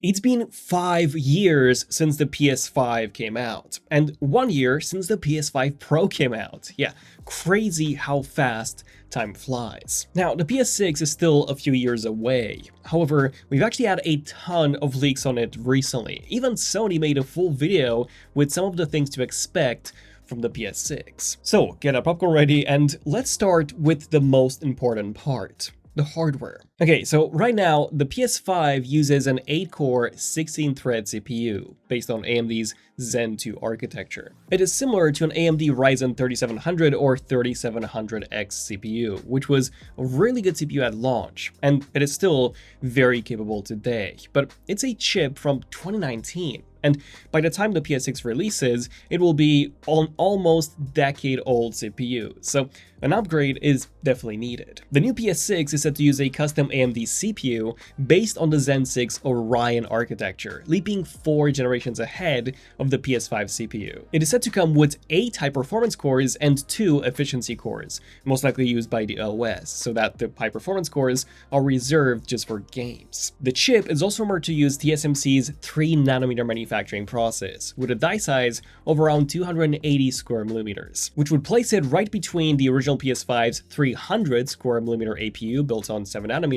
It's been 5 years since the PS5 came out, and 1 year since the PS5 Pro came out. Yeah, crazy how fast time flies. Now, the PS6 is still a few years away. However, we've actually had a ton of leaks on it recently. Even Sony made a full video with some of the things to expect from the PS6. So, get a popcorn ready and let's start with the most important part. The hardware. Okay, so right now, the PS5 uses an 8-core, 16-thread CPU based on AMD's Zen 2 architecture. It is similar to an AMD Ryzen 3700 or 3700X CPU, which was a really good CPU at launch, and it is still very capable today, but it's a chip from 2019. And by the time the PS6 releases, it will be an almost decade-old CPU, so an upgrade is definitely needed. The new PS6 is set to use a custom AMD CPU based on the Zen 6 Orion architecture, leaping 4 generations ahead of the PS5 CPU. It is set to come with 8 high-performance cores and 2 efficiency cores, most likely used by the OS, so that the high-performance cores are reserved just for games. The chip is also rumored to use TSMC's 3nm manufacturing process, with a die size of around 280 square millimeters, which would place it right between the original PS5's 300 square millimeter APU built on 7nm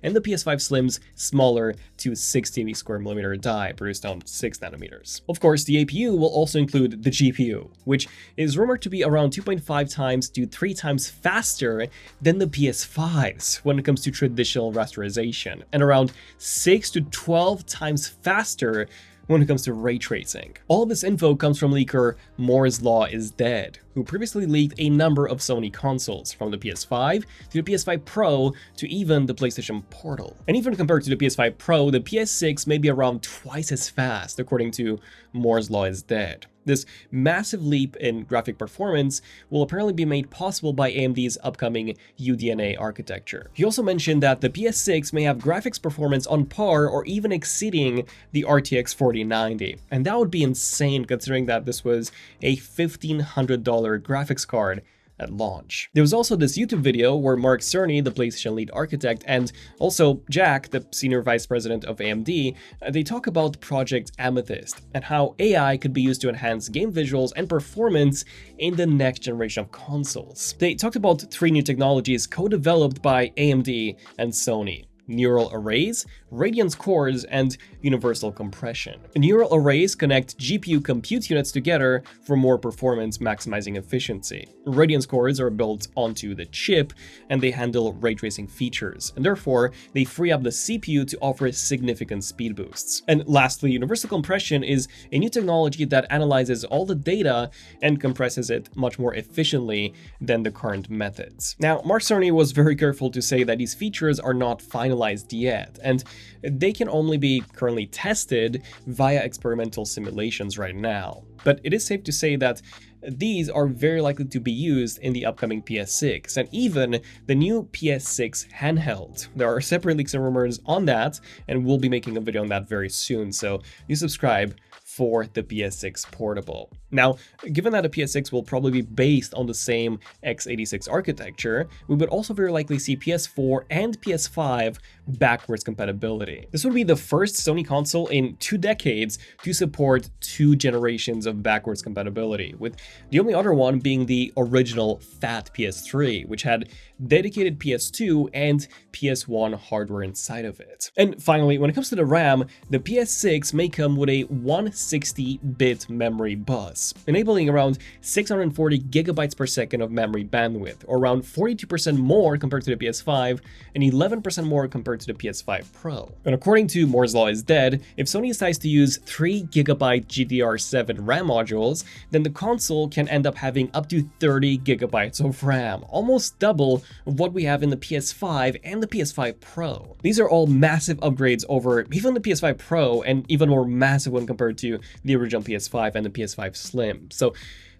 and the PS5 Slim's smaller 260 square millimeter die produced on 6nm. Of course, the APU will also include the GPU, which is rumored to be around 2.5 times to 3 times faster than the PS5's when it comes to traditional rasterization, and around 6 to 12 times faster when it comes to ray tracing. All of this info comes from leaker Moore's Law is Dead, who previously leaked a number of Sony consoles, from the PS5 to the PS5 Pro to even the PlayStation Portal. And even compared to the PS5 Pro, the PS6 may be around twice as fast, according to Moore's Law is Dead. This massive leap in graphic performance will apparently be made possible by AMD's upcoming UDNA architecture. He also mentioned that the PS6 may have graphics performance on par or even exceeding the RTX 4090, and that would be insane considering that this was a $1,500 graphics card at launch. There was also this YouTube video where Mark Cerny, the PlayStation lead architect, and also Jack, the senior vice president of AMD, they talk about Project Amethyst and how AI could be used to enhance game visuals and performance in the next generation of consoles. They talked about 3 new technologies co-developed by AMD and Sony: neural arrays, radiance cores, and universal compression. Neural arrays connect GPU compute units together for more performance maximizing efficiency. Radiance cores are built onto the chip and they handle ray tracing features, and therefore they free up the CPU to offer significant speed boosts. And lastly, universal compression is a new technology that analyzes all the data and compresses it much more efficiently than the current methods. Now, Mark Cerny was very careful to say that these features are not finalized yet, and they can only be currently tested via experimental simulations right now. But it is safe to say that these are very likely to be used in the upcoming PS6 and even the new PS6 handheld. There are separate leaks and rumors on that, and we'll be making a video on that very soon, so you subscribe for the PS6 portable. Now, given that the PS6 will probably be based on the same x86 architecture, we would also very likely see PS4 and PS5 backwards compatibility. This would be the first Sony console in 2 decades to support 2 generations of backwards compatibility, with the only other one being the original fat PS3, which had dedicated PS2 and PS1 hardware inside of it. And finally, when it comes to the RAM, the PS6 may come with a 160-bit memory bus, enabling around 640 gigabytes per second of memory bandwidth, or around 42% more compared to the PS5 and 11% more compared to the PS5 Pro. And according to Moore's Law is Dead, if Sony decides to use 3 GB GDDR7 RAM modules, then the console can end up having up to 30 gigabytes of RAM, almost double of what we have in the PS5 and the PS5 Pro. These are all massive upgrades over even the PS5 Pro, and even more massive when compared to the original PS5 and the PS5 Slim. So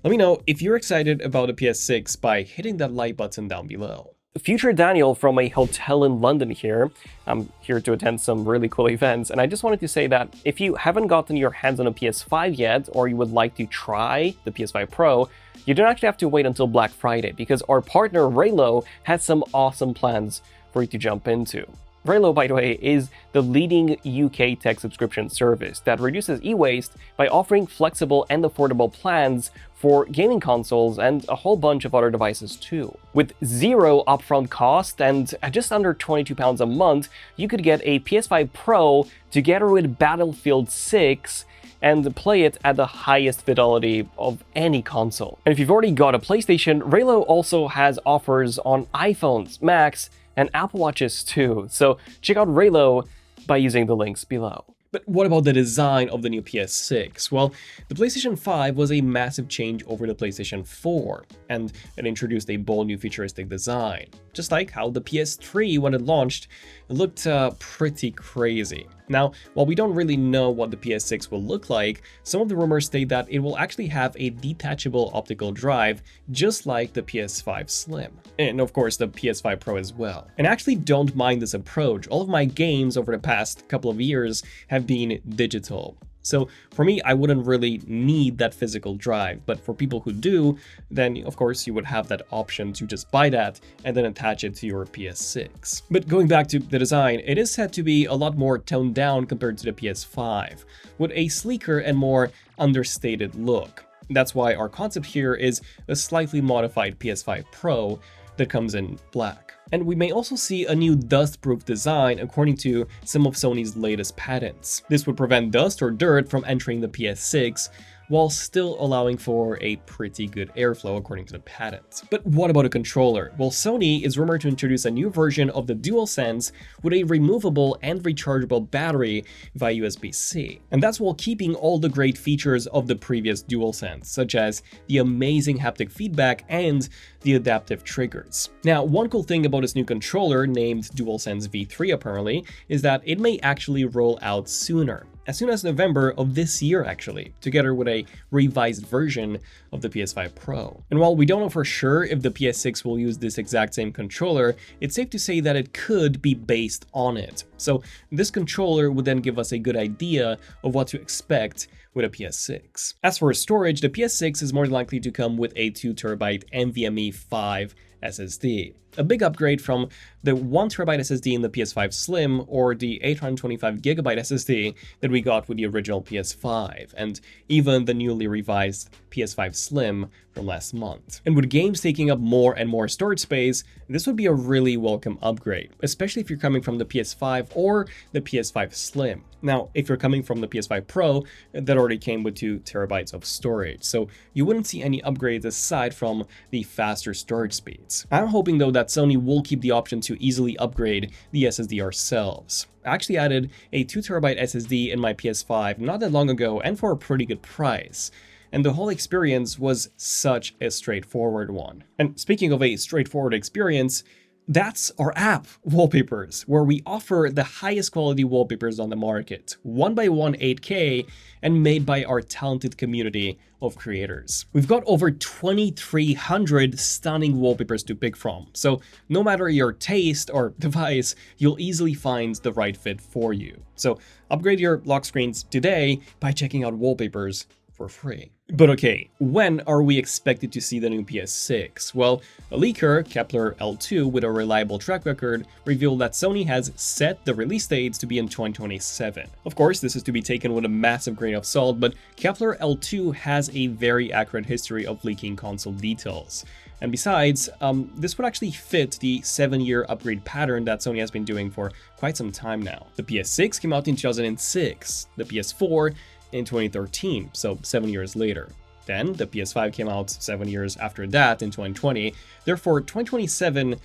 let me know if you're excited about the PS6 by hitting that like button down below. Future Daniel from a hotel in London here. I'm here to attend some really cool events, and I just wanted to say that if you haven't gotten your hands on a PS5 yet, or you would like to try the PS5 Pro, you don't actually have to wait until Black Friday, because our partner Raylo has some awesome plans for you to jump into. Relo, by the way, is the leading UK tech subscription service that reduces e-waste by offering flexible and affordable plans for gaming consoles and a whole bunch of other devices too. With zero upfront cost and at just under £22 a month, you could get a PS5 Pro together with Battlefield 6 and play it at the highest fidelity of any console. And if you've already got a PlayStation, Relo also has offers on iPhones, Macs, and Apple Watches too. So check out Relo by using the links below. But what about the design of the new PS6? Well, the PlayStation 5 was a massive change over the PlayStation 4, and it introduced a bold new futuristic design. Just like how the PS3, when it launched, looked pretty crazy. Now, while we don't really know what the PS6 will look like, some of the rumors state that it will actually have a detachable optical drive, just like the PS5 Slim. And of course, the PS5 Pro as well. And I actually don't mind this approach. All of my games over the past couple of years have been digital. So for me, I wouldn't really need that physical drive, but for people who do, then of course you would have that option to just buy that and then attach it to your PS6. But going back to the design, it is said to be a lot more toned down compared to the PS5, with a sleeker and more understated look. That's why our concept here is a slightly modified PS5 Pro that comes in black. And we may also see a new dust-proof design according to some of Sony's latest patents. This would prevent dust or dirt from entering the PS6, while still allowing for a pretty good airflow according to the patent. But what about a controller? Well, Sony is rumored to introduce a new version of the DualSense with a removable and rechargeable battery via USB-C. And that's while keeping all the great features of the previous DualSense, such as the amazing haptic feedback and the adaptive triggers. Now, one cool thing about this new controller, named DualSense V3 apparently, is that it may actually roll out sooner. As soon as November of this year actually, together with a revised version of the PS5 Pro. And while we don't know for sure if the PS6 will use this exact same controller, it's safe to say that it could be based on it. So this controller would then give us a good idea of what to expect with a PS6. As for storage, the PS6 is more likely to come with a 2TB NVMe 5 SSD. A big upgrade from the 1TB SSD in the PS5 Slim or the 825GB SSD that we got with the original PS5, and even the newly revised PS5 Slim from last month. And with games taking up more and more storage space, this would be a really welcome upgrade, especially if you're coming from the PS5 or the PS5 Slim. Now, if you're coming from the PS5 Pro, that already came with 2TB of storage, so you wouldn't see any upgrades aside from the faster storage speeds. I'm hoping though that Sony will keep the option to easily upgrade the SSD ourselves. I actually added a 2TB SSD in my PS5 not that long ago and for a pretty good price. And the whole experience was such a straightforward one. And speaking of a straightforward experience, that's our app, Wallpapers, where we offer the highest quality wallpapers on the market, 1x1 8K, and made by our talented community of creators. We've got over 2,300 stunning wallpapers to pick from, so no matter your taste or device, you'll easily find the right fit for you. So upgrade your lock screens today by checking out Wallpapers for free. But okay, when are we expected to see the new PS6? Well, a leaker, Kepler L2, with a reliable track record, revealed that Sony has set the release dates to be in 2027. Of course, this is to be taken with a massive grain of salt, but Kepler L2 has a very accurate history of leaking console details. And besides, this would actually fit the 7-year upgrade pattern that Sony has been doing for quite some time now. The PS6 came out in 2006, the PS4 in 2013, so 7 years later. Then the PS5 came out 7 years after that in 2020, therefore 2027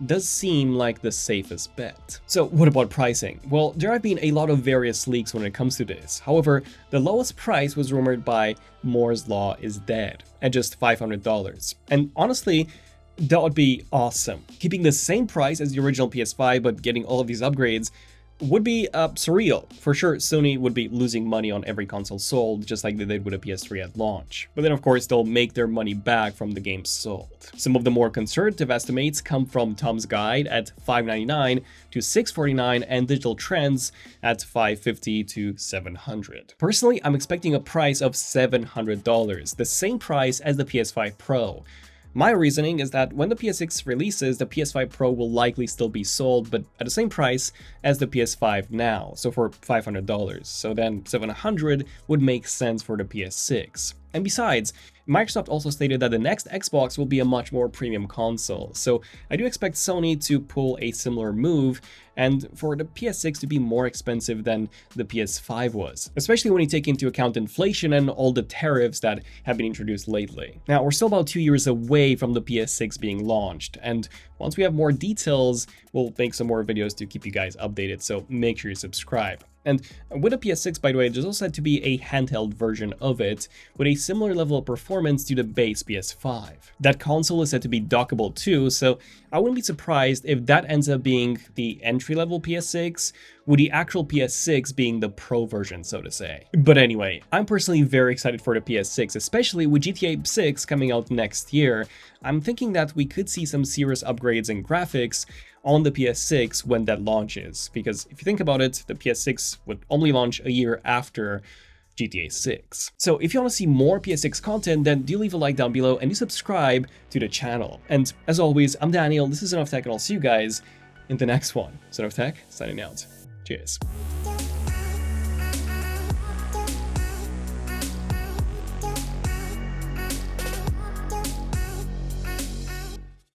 does seem like the safest bet. So what about pricing? Well, there have been a lot of various leaks when it comes to this. However, the lowest price was rumored by Moore's Law is Dead at just $500. And honestly, that would be awesome. Keeping the same price as the original PS5 but getting all of these upgrades would be surreal. For sure, Sony would be losing money on every console sold, just like they did with a PS3 at launch. But then of course, they'll make their money back from the games sold. Some of the more conservative estimates come from Tom's Guide at $599 to $649 and Digital Trends at $550 to $700. Personally, I'm expecting a price of $700, the same price as the PS5 Pro. My reasoning is that when the PS6 releases, the PS5 Pro will likely still be sold, but at the same price as the PS5 now, so for $500. So then $700 would make sense for the PS6. And besides, Microsoft also stated that the next Xbox will be a much more premium console, so I do expect Sony to pull a similar move and for the PS6 to be more expensive than the PS5 was, especially when you take into account inflation and all the tariffs that have been introduced lately. Now, we're still about 2 years away from the PS6 being launched, and once we have more details, we'll make some more videos to keep you guys updated, so make sure you subscribe. And with the PS6, by the way, there's also said to be a handheld version of it with a similar level of performance to the base PS5. That console is said to be dockable too, so I wouldn't be surprised if that ends up being the entry-level PS6, with the actual PS6 being the Pro version, so to say. But anyway, I'm personally very excited for the PS6, especially with GTA 6 coming out next year. I'm thinking that we could see some serious upgrades in graphics on the PS6 when that launches, because if you think about it, the PS6 would only launch a year after GTA 6. So if you want to see more PS6 content, then do leave a like down below and do subscribe to the channel. And as always, I'm Daniel, this is ZONEofTECH, and I'll see you guys in the next one. ZONEofTECH, signing out. Cheers.